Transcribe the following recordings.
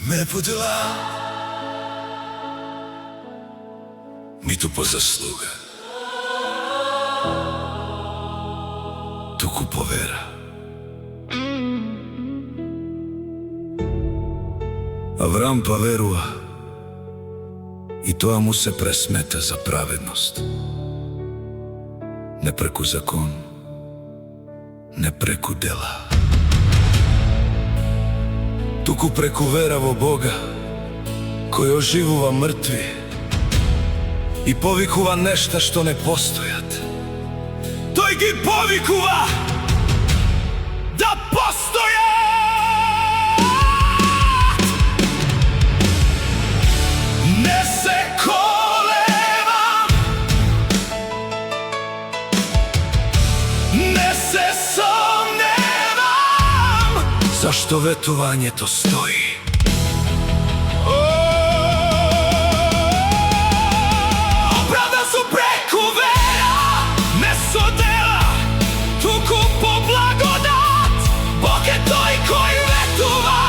не по дела, ниту по заслуга, туку по вера. Авраам па верува и тоа му се пресмета за праведност. Не преку закон, не преку дела, туку преку вера во Бога, кој оживува мртви и повикува нешта што не постојат. Тој ги повикува да постојат! Не се колебам, не се сомневам, зашто ветувањето стои. Оправдан сум преку вера, не со дела, туку по благодат. Бог е тој кој ветува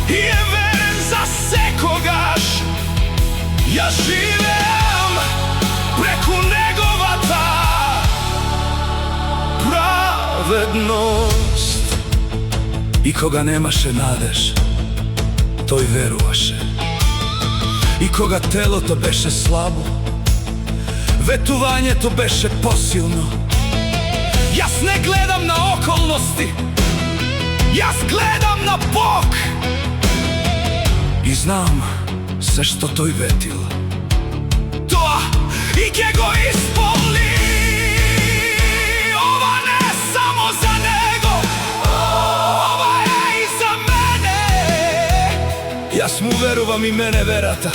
и е верен за секогаш. Јас живеам преку неговата праведност. И кога немаше надеж, тој веруваше. И кога телото беше слабо, ветувањето беше посилно. Јас не гледам на околности, јас гледам на Бог. И знам се што тој ветил, тоа и ќе го исполни. Ова не е само за него, ова е и за мене. Јас му верувам и мене верата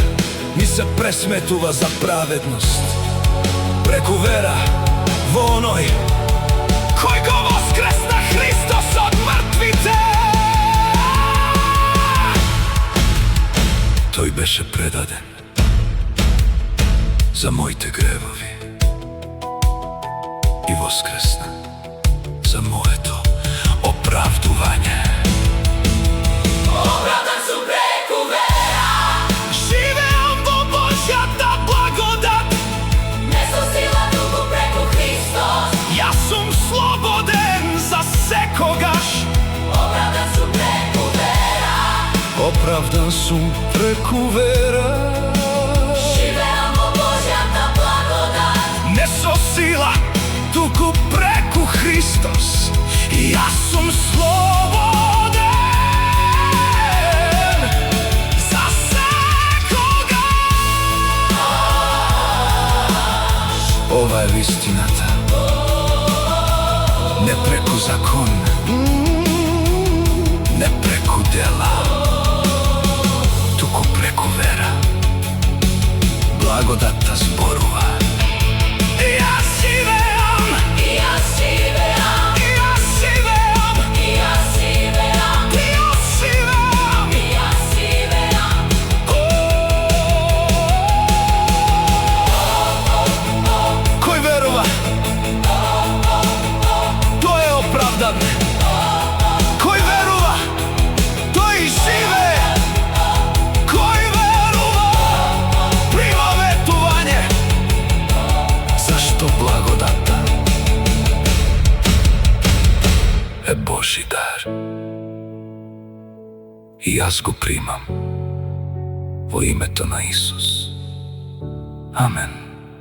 ми се пресметува за праведност. Преку вера во оној кој го воскресна Христос од мртвите. Тој беше предаден за моите гревови и воскресна за моето оправдување. Оправдан сум преку вера, Живеам во Божјата благодат, не со сила, туку преку Христос. јас сум слободен за секогаш. Оправдан сум преку вера, Оправдан сум преку вера, живеам во Божјата благодат. не со сила, туку преку Христос. Јас сум слободен за секогаш. Ова е вистината, не преку закон, не преку дела, туку преку вера. Благодатта зборува. Јас живеам, Јас живеам, јас живеам, јас живеам, јас живеам. јас живеам. Кој верува, тој е оправдан. Кој верува, тој живее. Кој верува, прима ветување. Зашто благодатта е Божи дар. И јас го примам во името на Исус. Амен.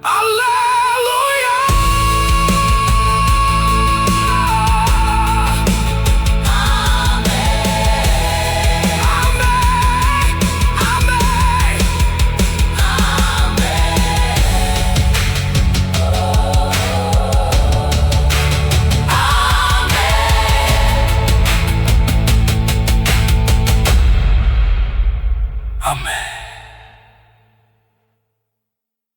Алелуја!